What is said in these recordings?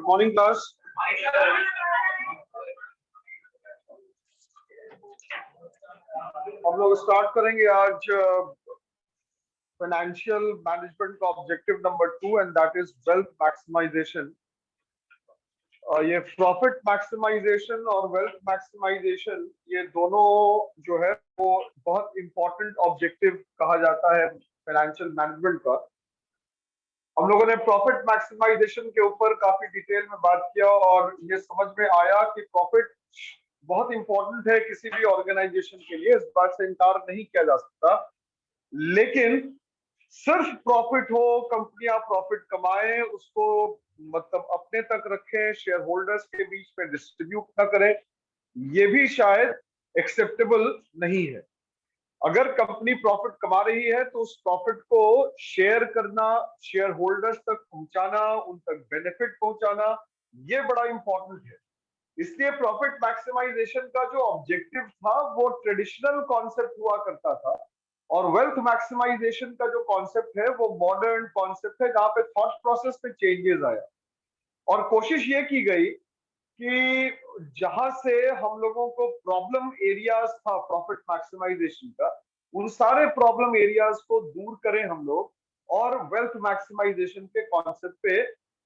Good morning class. हम लोग start करेंगे आज फाइनेंशियल मैनेजमेंट का objective number 2 and that is wealth maximization. ये प्रॉफिट मैक्सिमाइजेशन और वेल्थ मैक्सिमाइजेशन ये दोनों जो है वो बहुत इंपॉर्टेंट ऑब्जेक्टिव कहा जाता है फाइनेंशियल मैनेजमेंट का। हम लोगों ने प्रॉफिट मैक्सिमाइजेशन के ऊपर काफी डिटेल में बात किया और ये समझ में आया कि प्रॉफिट बहुत इंपॉर्टेंट है किसी भी ऑर्गेनाइजेशन के लिए, इस बात से इनकार नहीं किया जा सकता। लेकिन सिर्फ प्रॉफिट हो, कंपनियां प्रॉफिट कमाएं, उसको मतलब अपने तक रखें, शेयर होल्डर्स के बीच में डिस्ट्रीब्यूट ना करें, ये भी शायद एक्सेप्टेबल नहीं है। अगर कंपनी प्रॉफिट कमा रही है तो उस प्रॉफिट को शेयर करना, शेयर होल्डर्स तक पहुंचाना, उन तक बेनिफिट पहुंचाना, ये बड़ा इंपॉर्टेंट है। इसलिए प्रॉफिट मैक्सिमाइजेशन का जो ऑब्जेक्टिव था वो ट्रेडिशनल कॉन्सेप्ट हुआ करता था और वेल्थ मैक्सिमाइजेशन का जो कॉन्सेप्ट है वो मॉडर्न कॉन्सेप्ट है जहां पे थॉट प्रोसेस में चेंजेस आया और कोशिश ये की गई कि जहां से हम लोगों को प्रॉब्लम एरियाज था प्रॉफिट मैक्सिमाइजेशन का, उन सारे प्रॉब्लम एरियाज को दूर करें हम लोग और वेल्थ मैक्सिमाइजेशन के कॉन्सेप्ट पे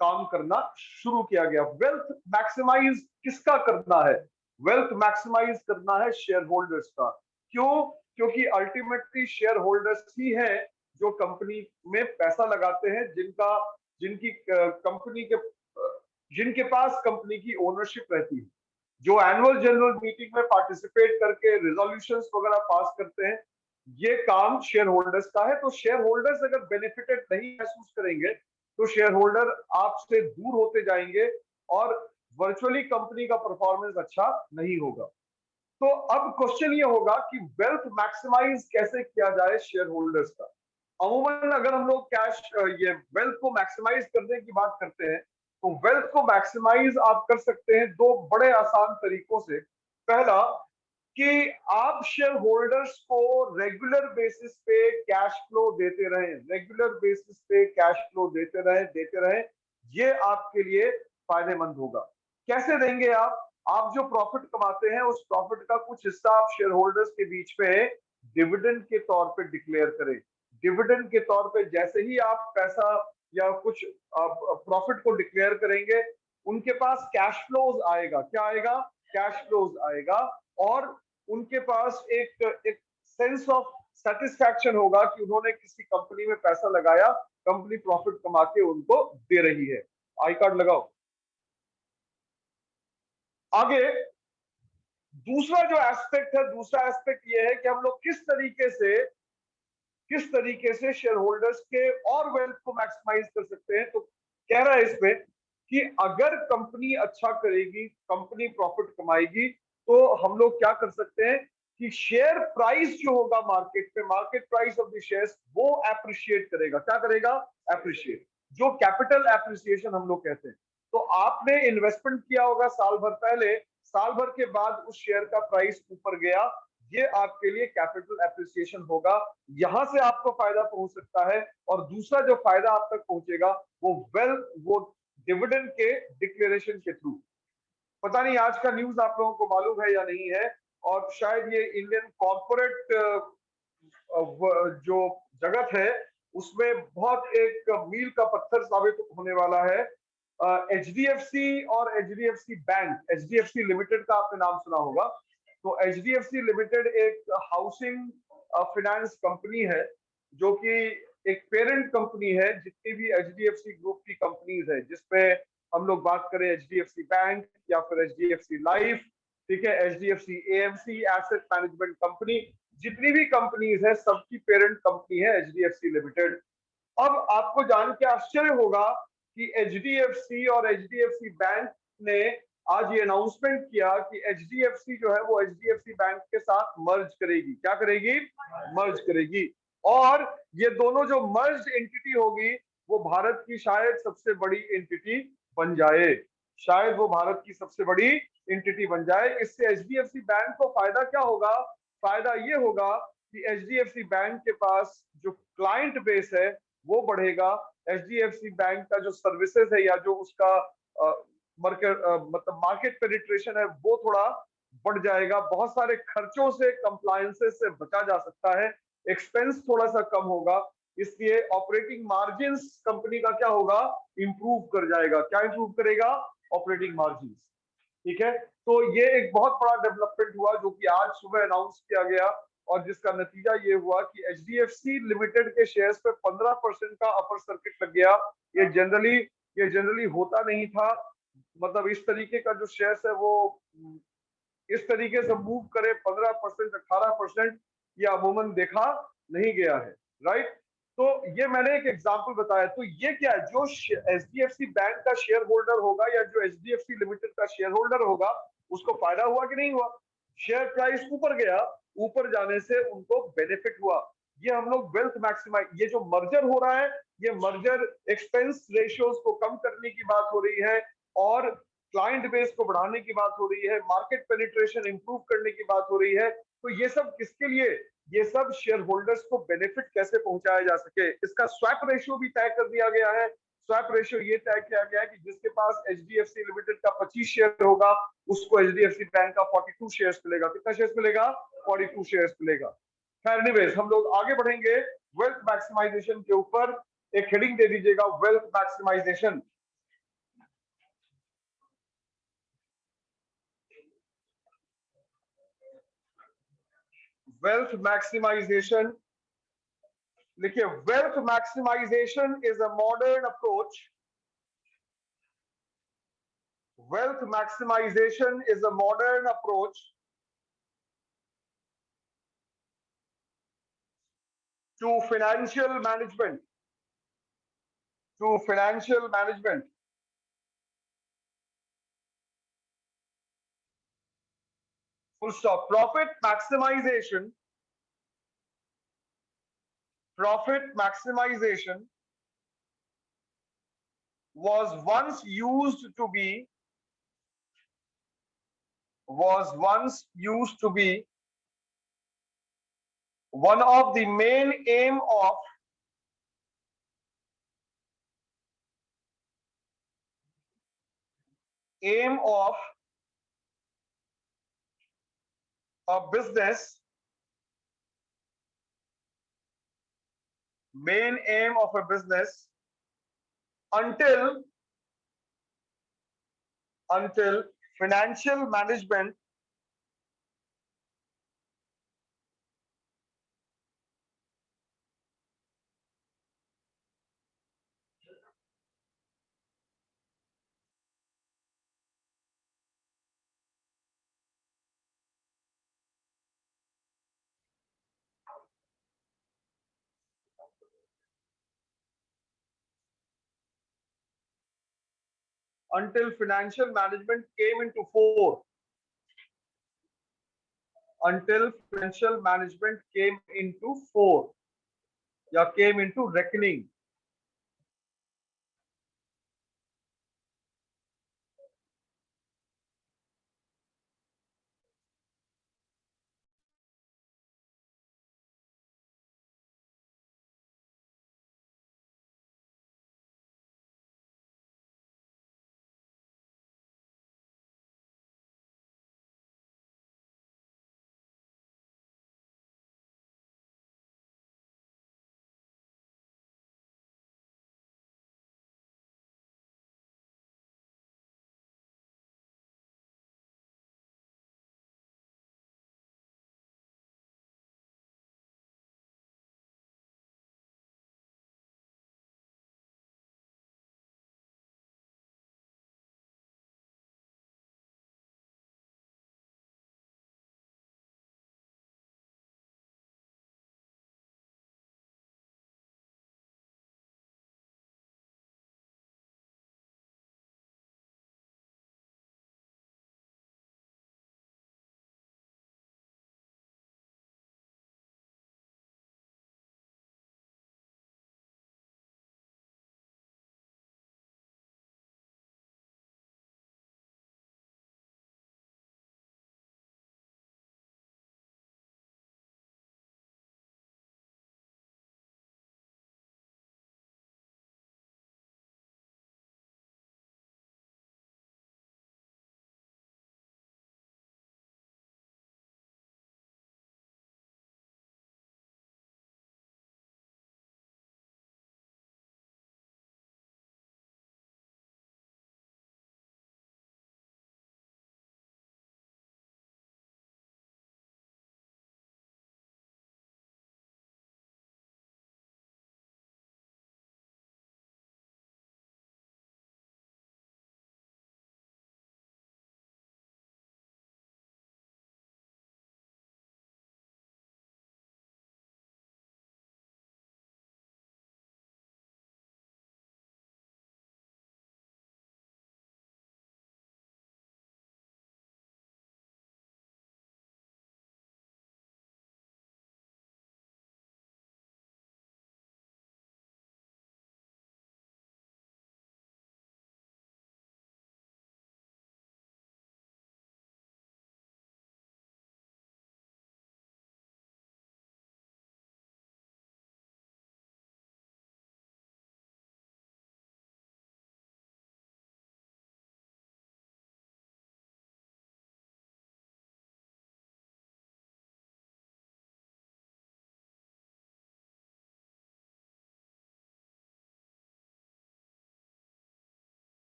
काम करना शुरू किया गया। वेल्थ मैक्सिमाइज किसका करना है? वेल्थ मैक्सिमाइज करना है शेयर होल्डर्स का। क्यों? क्योंकि अल्टीमेटली शेयर होल्डर्स ही हैं जो कंपनी में पैसा लगाते हैं, जिनकी कंपनी के जिनके पास कंपनी की ओनरशिप रहती है, जो एनुअल जनरल मीटिंग में पार्टिसिपेट करके रिजोल्यूशंस वगैरह पास करते हैं, ये काम शेयर होल्डर्स का है। तो शेयर होल्डर्स अगर बेनिफिटेड नहीं महसूस करेंगे तो शेयर होल्डर आपसे दूर होते जाएंगे और वर्चुअली कंपनी का परफॉर्मेंस अच्छा नहीं होगा। तो अब क्वेश्चन ये होगा कि वेल्थ मैक्सिमाइज कैसे किया जाए शेयर होल्डर्स का। अमूमन अगर हम लोग कैश ये वेल्थ को मैक्सिमाइज करने की बात करते हैं तो वेल्थ को मैक्सिमाइज आप कर सकते हैं दो बड़े आसान तरीकों से। पहला कि आप शेयर होल्डर्स को रेगुलर बेसिस पे कैश फ्लो देते रहें, रेगुलर बेसिस पे कैश फ्लो देते रहें, ये आपके लिए फायदेमंद होगा। कैसे देंगे आप? आप जो प्रॉफिट कमाते हैं उस प्रॉफिट का कुछ हिस्सा आप शेयर होल्डर्स के बीच में डिविडेंड के तौर पे डिक्लेयर करें। डिविडेंड के तौर पे जैसे ही आप पैसा या कुछ प्रॉफिट को डिक्लेयर करेंगे, उनके पास कैश फ्लोज आएगा। क्या आएगा? कैश फ्लोज आएगा और उनके पास एक सेंस ऑफ सेटिस्फैक्शन होगा कि उन्होंने किसी कंपनी में पैसा लगाया, कंपनी प्रॉफिट कमा के उनको दे रही है। आई कार्ड लगाओ। आगे दूसरा जो एस्पेक्ट है, दूसरा एस्पेक्ट ये है कि हम लोग किस तरीके से शेयर होल्डर्स के और वेल्थ को मैक्सिमाइज कर सकते हैं। तो कह रहा है इसमें कि अगर कंपनी अच्छा करेगी, कंपनी प्रॉफिट कमाएगी, तो हम लोग क्या कर सकते हैं कि शेयर प्राइस जो होगा मार्केट पे, market price of the shares, वो एप्रिशिएट करेगा। क्या करेगा? एप्रिशिएट, जो कैपिटल एप्रिसिएशन हम लोग कहते हैं। तो आपने इन्वेस्टमेंट किया होगा साल भर पहले, साल भर के बाद उस शेयर का प्राइस ऊपर गया, ये आपके लिए कैपिटल एप्रिसिएशन होगा। यहां से आपको फायदा पहुंच सकता है। और दूसरा जो फायदा आप तक पहुंचेगा वो डिविडेंड के डिक्लेरेशन के थ्रू। पता नहीं आज का न्यूज आप लोगों को मालूम है या नहीं है, और शायद ये इंडियन कॉर्पोरेट जो जगत है उसमें बहुत एक मील का पत्थर साबित होने वाला है। एचडीएफसी और एचडीएफसी बैंक, एचडीएफसी लिमिटेड का आपने नाम सुना होगा। तो एचडीएफसी लिमिटेड एक हाउसिंग फाइनेंस कंपनी है जो कि एक पेरेंट कंपनी है जितनी भी एचडीएफसी ग्रुप की कंपनीज है, जिसपे हम लोग बात करें एचडीएफसी बैंक या फिर एचडीएफसी लाइफ, ठीक है, HDFC AMC asset management company, जितनी भी कंपनीज है सबकी पेरेंट कंपनी है एचडीएफसी लिमिटेड। अब आपको जान के आश्चर्य होगा कि एचडीएफसी और एचडीएफसी बैंक ने आज ये अनाउंसमेंट किया कि एचडीएफसी जो है वो एचडीएफसी बैंक के साथ मर्ज करेगी। क्या करेगी? मर्ज करेगी। और ये दोनों जो मर्ज एंटिटी होगी वो भारत की शायद सबसे बड़ी एंटिटी बन जाए, शायद वो भारत की सबसे बड़ी एंटिटी बन जाए। इससे एचडीएफसी बैंक को फायदा क्या होगा? फायदा ये होगा कि एचडीएफसी बैंक के पास जो क्लाइंट बेस है वो बढ़ेगा। एचडीएफसी बैंक का जो सर्विसेज है या जो उसका मार्केट मतलब मार्केट पेनिट्रेशन है वो थोड़ा बढ़ जाएगा, बहुत सारे खर्चों से कंप्लायंसेस से बचा जा सकता है, एक्सपेंस थोड़ा सा कम होगा, इसलिए ऑपरेटिंग मार्जिन्स कंपनी का क्या होगा, इंप्रूव कर जाएगा। क्या इंप्रूव करेगा? Operating margin. ठीक है, तो ये एक बहुत बड़ा डेवलपमेंट हुआ जो कि आज सुबह अनाउंस किया गया, और जिसका नतीजा ये हुआ कि एचडीएफसी लिमिटेड के शेयर्स पे 15% का अपर सर्किट लग गया। ये जनरली होता नहीं था, मतलब इस तरीके का जो शेयर्स है वो इस तरीके से मूव करे 15%, 18%, ये अमूमन देखा नहीं गया है। राइट, तो ये मैंने एक एग्जांपल बताया। तो ये क्या है, जो एचडीएफसी बैंक का शेयर होल्डर होगा या जो एचडीएफसी लिमिटेड का शेयर होल्डर होगा, उसको फायदा हुआ कि नहीं हुआ? शेयर प्राइस ऊपर गया, ऊपर जाने से उनको बेनिफिट हुआ। ये हम लोग वेल्थ मैक्सिमाइज, ये जो मर्जर हो रहा है, ये मर्जर एक्सपेंस रेशियोज को कम करने की बात हो रही है, और क्लाइंट बेस को बढ़ाने की बात हो रही है, मार्केट पेनिट्रेशन इंप्रूव करने की बात हो रही है। तो ये सब किसके लिए? ये सब शेयर होल्डर्स को बेनिफिट कैसे पहुंचाया जा सके, इसका स्वैप रेशियो भी तय कर दिया गया है। स्वैप रेशियो ये तय किया गया है कि जिसके पास एचडीएफसी लिमिटेड का 25 शेयर होगा, उसको एचडीएफसी बैंक का 42 शेयर्स मिलेगा। कितना शेयर्स मिलेगा? 42 शेयर्स मिलेगा। खैर एनीवेज, हम लोग आगे बढ़ेंगे वेल्थ मैक्सिमाइजेशन के ऊपर। एक हेडिंग दे दीजिएगा, वेल्थ मैक्सिमाइजेशन। वेल्थ मैक्सिमाइजेशन देखिए, wealth maximization is a modern approach. Wealth maximization is a modern approach to financial management. To financial management. Full stop. Profit maximization was once used to be one of the main aim of a business, main aim of a business until financial management came into force. Until financial management came into force या came into reckoning.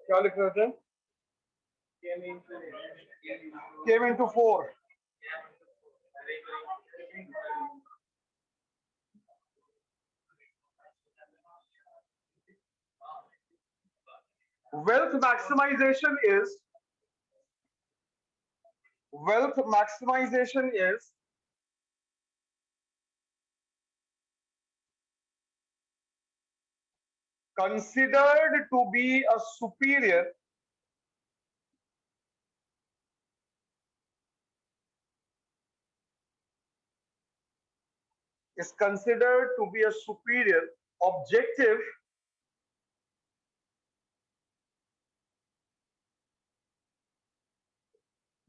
क्या लिख रहे थे? came into 4. Wealth maximization is considered to be a superior objective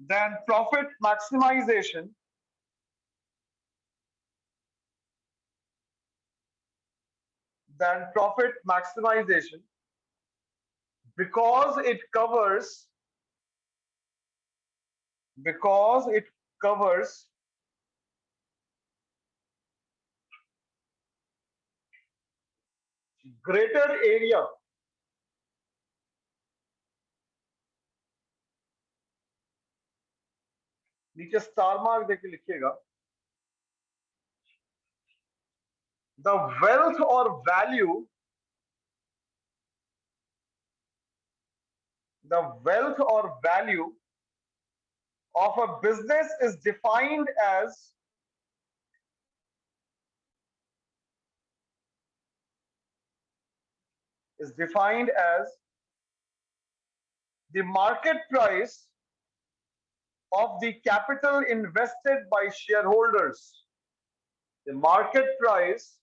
than profit maximization because it covers greater area नीचे star mark देके लिखिएगा the wealth or value of a business is defined as the market price of the capital invested by shareholders. The market price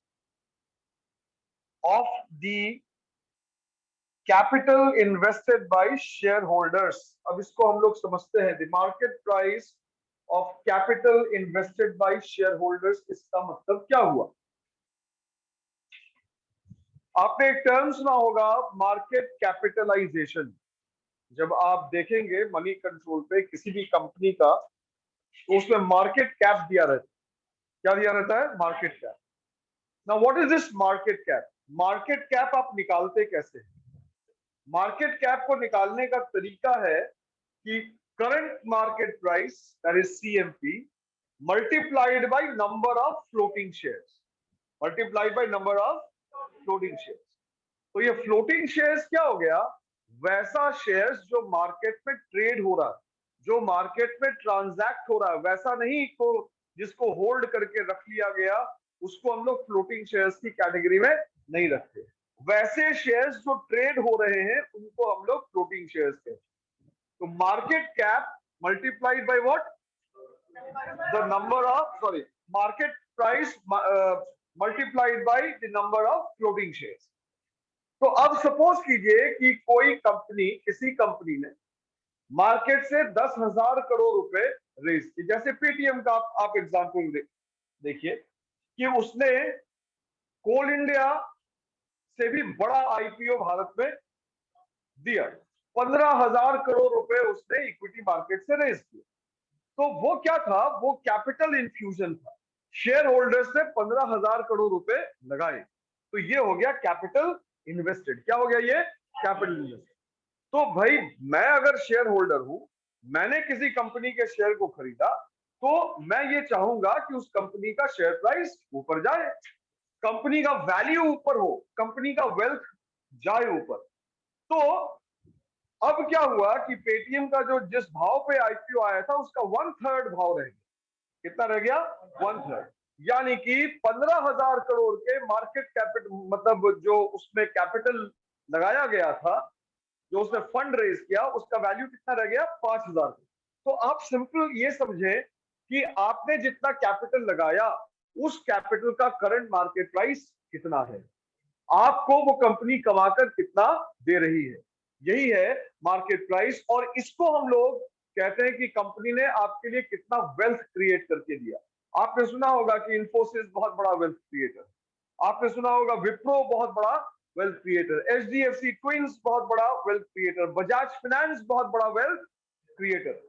of the capital invested by shareholders. अब इसको हम लोग समझते हैं. The market price of capital invested by shareholders. इसका मतलब क्या हुआ? आपने एक टर्म सुना होगा मार्केट कैपिटलाइजेशन. जब आप देखेंगे मनी कंट्रोल पे किसी भी कंपनी का तो उसमें मार्केट कैप दिया रहता है. क्या दिया रहता है? Market cap. Now what is this market cap? Market cap आप निकालते कैसे हैं? मार्केट कैप को निकालने का तरीका है कि current market price that is CMP multiplied by number of floating shares. तो ये फ्लोटिंग शेयर्स क्या हो गया? वैसा शेयर्स जो मार्केट में ट्रेड हो रहा है, जो मार्केट में ट्रांजैक्ट हो रहा है, वैसा नहीं को जिसको होल्ड करके रख लिया गया उसको हम लोग फ्लोटिंग शेयर्स की कैटेगरी में नहीं रखते. वैसे शेयर्स जो ट्रेड हो रहे हैं उनको हम लोग फ्लोटिंग शेयर्स कहते हैं. तो market cap multiplied by what? The number of market price multiplied by the number of floating shares. तो अब सपोज कीजिए कि कोई कंपनी, किसी कंपनी ने मार्केट से 10,000 करोड़ रुपए रेज की. जैसे पेटीएम का आप एग्जांपल देखिए कि उसने कोल इंडिया से भी बड़ा IPO भारत में दिया. 15,000 करोड़ रुपए उसने इक्विटी मार्केट से रेज किया. तो वो क्या था? वो कैपिटल इन्फ्यूजन था. शेयर होल्डर्स ने 15,000 करोड़ रुपए लगाए. तो ये हो गया कैपिटल इन्वेस्टेड. क्या हो गया? ये कैपिटल इन्वेस्टेड. तो भाई मैं अगर शेयर होल्डर हूं, मैंने किसी कंपनी के शेयर को खरीदा, तो मैं ये चाहूंगा कि उस कंपनी का शेयर प्राइस ऊपर जाए, कंपनी का वैल्यू ऊपर हो, कंपनी का वेल्थ जाए ऊपर. तो अब क्या हुआ कि पेटीएम का जो जिस भाव पे IPO आया था उसका 1/3 भाव रह गया. कितना रह गया? 1/3. यानी कि 15,000 करोड़ के मार्केट कैपिटल, मतलब जो उसमें कैपिटल लगाया गया था, जो उसने फंड रेज किया, उसका वैल्यू कितना रह गया? 5,000. तो आप सिंपल ये समझे कि आपने जितना कैपिटल लगाया उस कैपिटल का करंट मार्केट प्राइस कितना है, आपको वो कंपनी कमाकर कितना दे रही है. यही है मार्केट प्राइस. और इसको हम लोग कहते हैं कि कंपनी ने आपके लिए कितना वेल्थ क्रिएट करके दिया. आपने सुना होगा कि इन्फोसिस बहुत बड़ा वेल्थ क्रिएटर, आपने सुना होगा विप्रो बहुत बड़ा वेल्थ क्रिएटर, HDFC ट्विंस बहुत बड़ा वेल्थ क्रिएटर, बजाज फाइनेंस बहुत बड़ा वेल्थ क्रिएटर.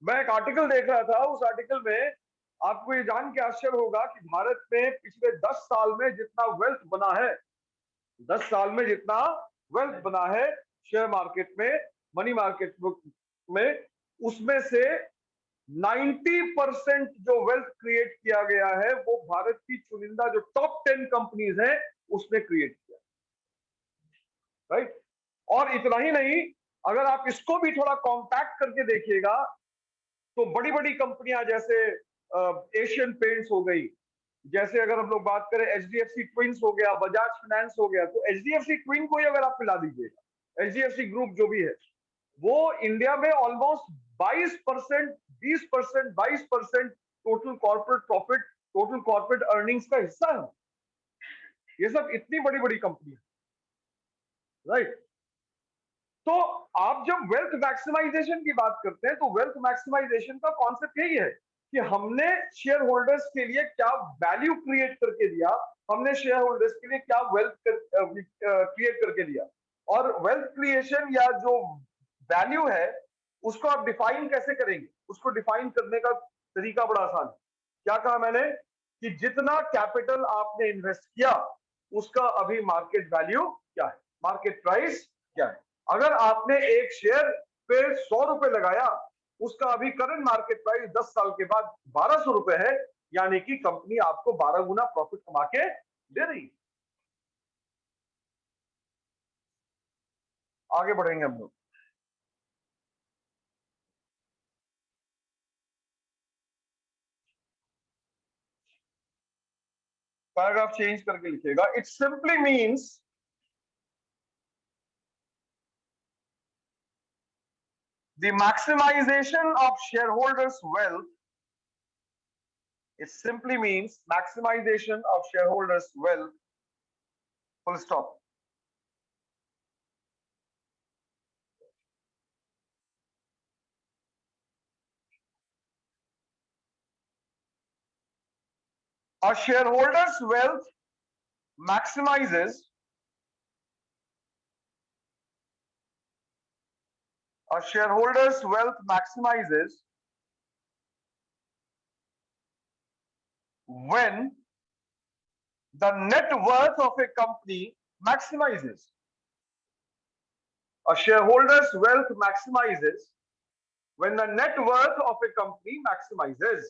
मैं एक आर्टिकल देख रहा था, उस आर्टिकल में आपको ये जान के आश्चर्य होगा कि भारत में पिछले 10 साल में जितना वेल्थ बना है 10 साल में जितना वेल्थ बना है शेयर मार्केट में, मनी मार्केट में, उसमें से 90% जो वेल्थ क्रिएट किया गया है वो भारत की चुनिंदा जो टॉप 10 कंपनीज हैं उसने क्रिएट किया, राइट। और इतना ही नहीं, अगर आप इसको भी थोड़ा कॉम्पैक्ट करके देखिएगा तो बड़ी बड़ी कंपनियां जैसे एशियन पेंट्स हो गई, जैसे अगर हम लोग बात करें एचडीएफसी ट्विंस हो गया, बजाज फाइनेंस हो गया, तो एचडीएफसी ट्विन को ही अगर आप मिला दीजिएगा, एचडीएफसी ग्रुप जो भी है, वो इंडिया में almost 22%, 20%, 22% total corporate profit, total corporate earnings का हिस्सा है। ये सब इतनी बड़ी बड़ी कंपनी है, राइट। तो आप जब वेल्थ मैक्सिमाइजेशन की बात करते हैं तो वेल्थ मैक्सिमाइजेशन का कॉन्सेप्ट यही है कि हमने शेयर होल्डर्स के लिए क्या वैल्यू क्रिएट करके दिया, हमने शेयर होल्डर्स के लिए क्या वेल्थ क्रिएट करके दिया। और वेल्थ क्रिएशन या जो वैल्यू है उसको आप डिफाइन कैसे करेंगे, उसको डिफाइन करने का तरीका बड़ा आसान है। क्या कहा मैंने कि जितना कैपिटल आपने इन्वेस्ट किया उसका अभी मार्केट वैल्यू क्या है, मार्केट प्राइस क्या है। अगर आपने एक शेयर पे 100 रुपए लगाया, उसका अभी करंट मार्केट प्राइस 10 साल के बाद 1200 रुपए है, यानी कि कंपनी आपको 12 गुना प्रॉफिट कमा के दे रही है। आगे बढ़ेंगे हम लोग। पैराग्राफ चेंज करके लिखिएगा। It simply means the maximization of shareholders wealth, it simply means maximization of shareholders wealth, full stop. A shareholders wealth maximizes a shareholders wealth maximizes when the net worth of a company maximizes. A shareholders wealth maximizes when the net worth of a company maximizes.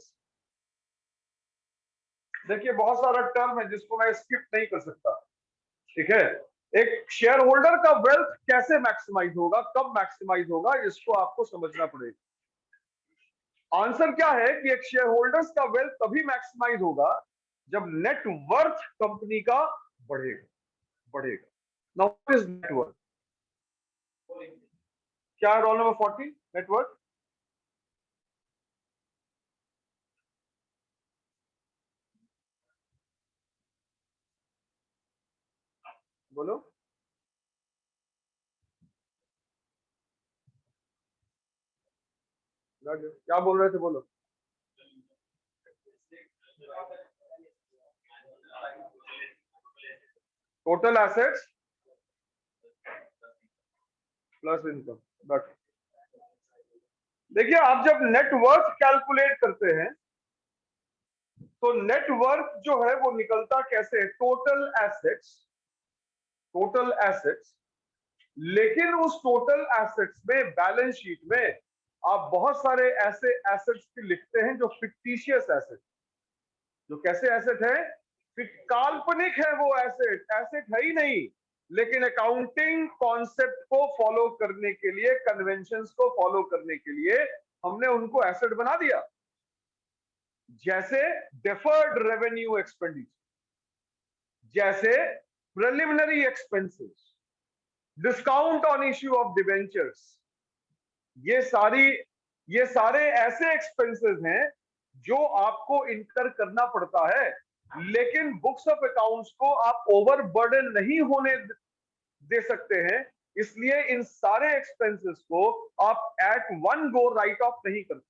देखिए बहुत सारा term है जिसको मैं skip नहीं कर सकता, ठीक है। एक शेयर होल्डर का वेल्थ कैसे मैक्सिमाइज होगा, कब मैक्सिमाइज होगा, इसको आपको समझना पड़ेगा। आंसर क्या है कि एक शेयर होल्डर्स का वेल्थ तभी मैक्सिमाइज होगा जब नेट वर्थ कंपनी का बढ़ेगा, बढ़ेगा। Now what is net worth? क्या है रोल नंबर 40 नेट वर्थ? बोलो क्या बोल रहे थे, बोलो। Total assets plus income, but देखिए आप जब नेट वर्थ कैलकुलेट करते हैं तो नेट वर्थ जो है वो निकलता कैसे है, टोटल एसेट्स, टोटल एसेट्स। लेकिन उस टोटल एसेट्स में बैलेंस शीट में आप बहुत सारे ऐसे एसेट्स भी लिखते हैं जो फिक्टिशियस एसेट, जो कैसे एसेट है, काल्पनिक है वो एसेट, एसेट है ही नहीं, लेकिन अकाउंटिंग कॉन्सेप्ट को फॉलो करने के लिए, कन्वेंशंस को फॉलो करने के लिए हमने उनको एसेट बना दिया। जैसे डेफर्ड रेवेन्यू एक्सपेंडिचर, जैसे preliminary expenses, discount on issue of debentures, ये सारे ऐसे एक्सपेंसेस हैं जो आपको इनकर करना पड़ता है, लेकिन बुक्स ऑफ अकाउंट्स को आप ओवरबर्डन नहीं होने दे सकते हैं, इसलिए इन सारे एक्सपेंसेस को आप at one go write off नहीं करते,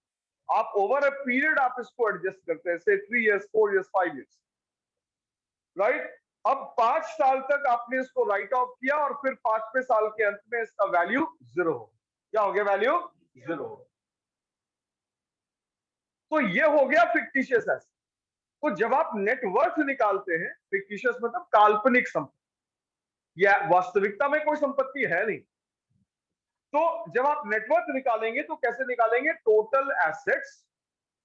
आप ओवर अ पीरियड आप इसको एडजस्ट करते हैं, से 3 इयर्स, 4 इयर्स, 5 इयर्स, राइट। अब 5 साल तक आपने इसको राइट ऑफ किया और फिर 5वें साल के अंत में इसका वैल्यू जीरो हो, क्या हो गया, वैल्यू जीरो हो। तो ये हो गया फिक्टिशियस एसेट। तो जब आप नेट वर्थ निकालते हैं, फिक्टिशियस मतलब काल्पनिक संपत्ति, यह वास्तविकता में कोई संपत्ति है नहीं। तो जब आप नेटवर्थ निकालेंगे तो कैसे निकालेंगे? टोटल एसेट्स,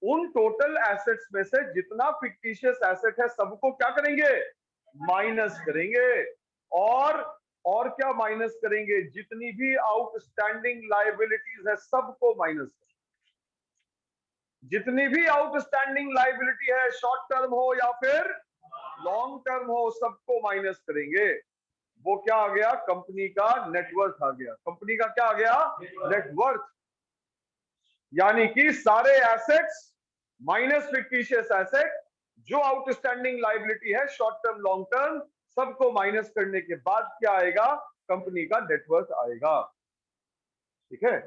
उन टोटल एसेट्स में से जितना फिक्टिशियस एसेट है सबको क्या करेंगे? माइनस करेंगे। और क्या माइनस करेंगे? जितनी भी आउटस्टैंडिंग लायबिलिटीज है सबको माइनस करेंगे। जितनी भी आउटस्टैंडिंग लायबिलिटी है, शॉर्ट टर्म हो या फिर लॉन्ग टर्म हो, सबको माइनस करेंगे। वो क्या आ गया? कंपनी का नेटवर्थ आ गया। कंपनी का क्या आ गया? नेटवर्थ। यानी कि सारे एसेट्स माइनस फिक्टिशियस एसेट, जो आउटस्टैंडिंग लायबिलिटी है शॉर्ट टर्म लॉन्ग टर्म, सबको माइनस करने के बाद क्या आएगा? कंपनी का नेटवर्थ आएगा। ठीक है,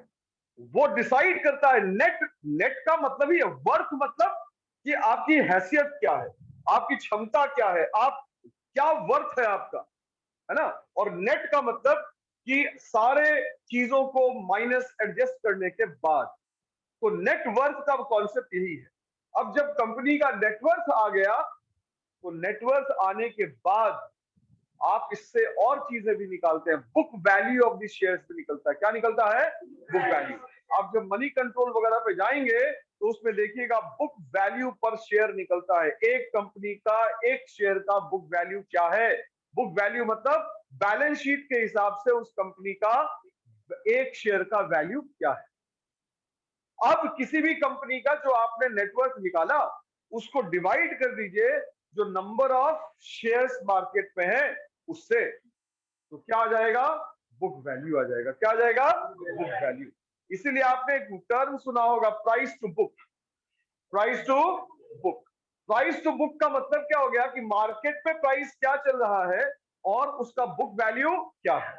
वो डिसाइड करता है। नेट, नेट का मतलब ही है वर्थ, मतलब कि आपकी हैसियत क्या है, आपकी क्षमता क्या है, आप क्या वर्थ है आपका, है ना। और नेट का मतलब कि सारे चीजों को माइनस एडजस्ट करने के बाद। तो नेटवर्थ का कॉन्सेप्ट यही है। अब जब कंपनी का नेटवर्थ आ गया, तो नेटवर्थ आने के बाद आप इससे और चीजें भी निकालते हैं। Book value of the shares भी निकलता है। क्या निकलता है? Book value. आप जब मनी कंट्रोल वगैरह पे जाएंगे तो उसमें देखिएगा बुक वैल्यू पर शेयर निकलता है। एक कंपनी का एक शेयर का बुक वैल्यू क्या है? बुक वैल्यू मतलब बैलेंस शीट के हिसाब से उस कंपनी का एक शेयर का वैल्यू क्या है। अब किसी भी कंपनी का जो आपने नेटवर्थ निकाला, उसको डिवाइड कर दीजिए जो नंबर ऑफ शेयर्स मार्केट में है उससे, तो क्या आ जाएगा? बुक वैल्यू आ जाएगा। क्या आ जाएगा? Book value. इसीलिए आपने एक टर्म सुना होगा, price to book. Price to book. Price to book का मतलब क्या हो गया कि मार्केट में प्राइस क्या चल रहा है और उसका बुक वैल्यू क्या है।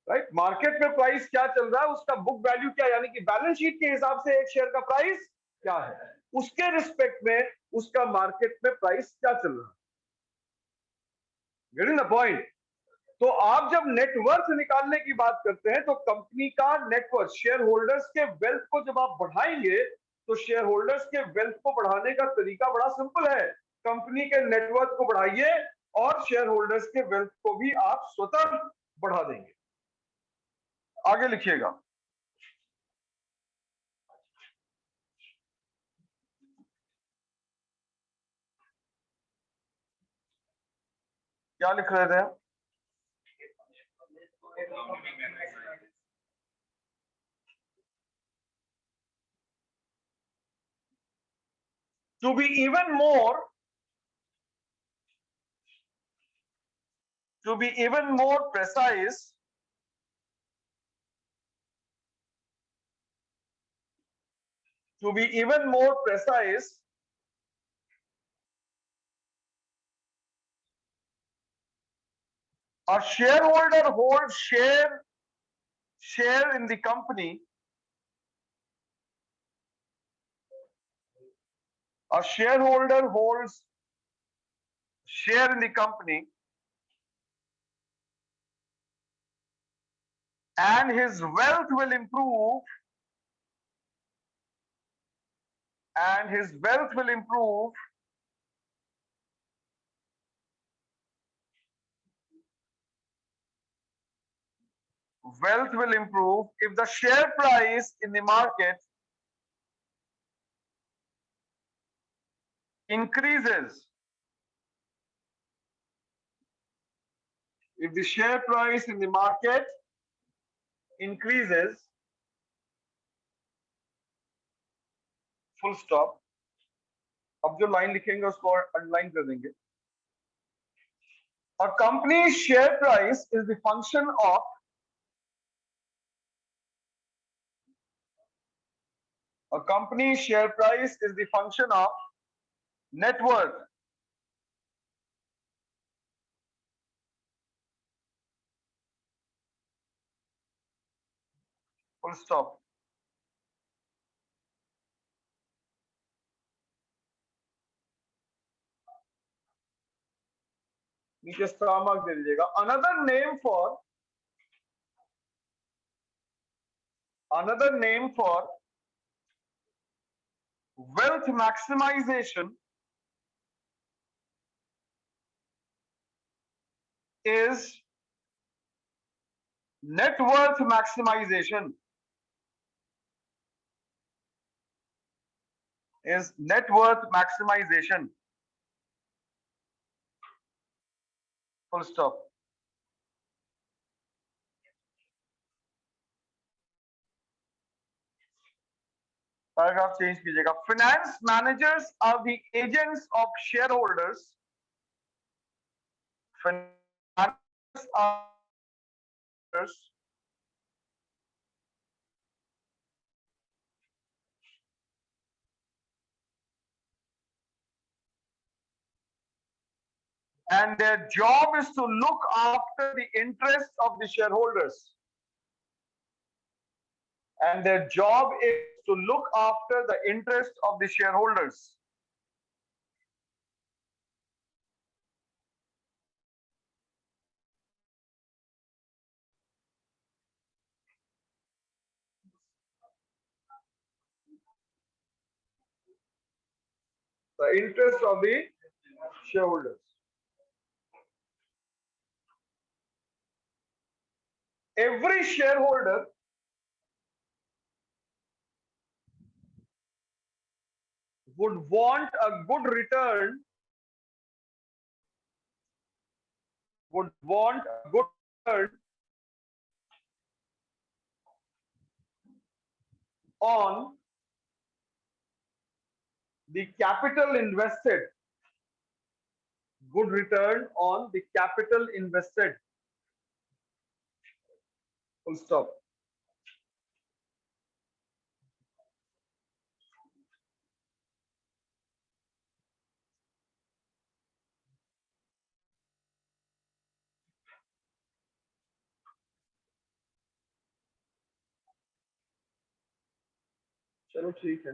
राइट, मार्केट में प्राइस क्या चल रहा है, उसका बुक वैल्यू क्या है, यानी कि बैलेंस शीट के हिसाब से एक शेयर का प्राइस क्या है, उसके रिस्पेक्ट में उसका मार्केट में प्राइस क्या चल रहा है। Getting the point? तो आप जब नेटवर्थ निकालने की बात करते हैं तो कंपनी का नेटवर्थ, शेयर होल्डर्स के वेल्थ को जब आप बढ़ाएंगे, तो शेयर होल्डर्स के वेल्थ को बढ़ाने का तरीका बड़ा सिंपल है। कंपनी के नेटवर्थ को बढ़ाइए और शेयर होल्डर्स के वेल्थ को भी आप स्वतः बढ़ा देंगे। आगे लिखिएगा। क्या लिख रहे थे? To be even more, to be even more precise, to be even more precise, a shareholder holds share in the company. A shareholder holds share in the company and his wealth will improve, and his wealth will improve wealth will improve if the share price in the market increases. If the share price in the market increases, full stop. अब जो line लिखेंगे उसको underline कर देंगे। A company's share price is the function of a company's share price is the function of net worth. Full stop. नीचे star mark दे दीजिएगा। Another name for wealth maximization is net worth maximization is net worth maximization. Full stop. Paragraph change कीजिएगा. Finance managers are the agents of shareholders. Finance are and their job is to look after the interests of the shareholders. And their job is to look after the interests of the shareholders. The interests of the shareholders. Every shareholder would want a good return, on the capital invested. Good return on the capital invested. Full stop. चलो ठीक है.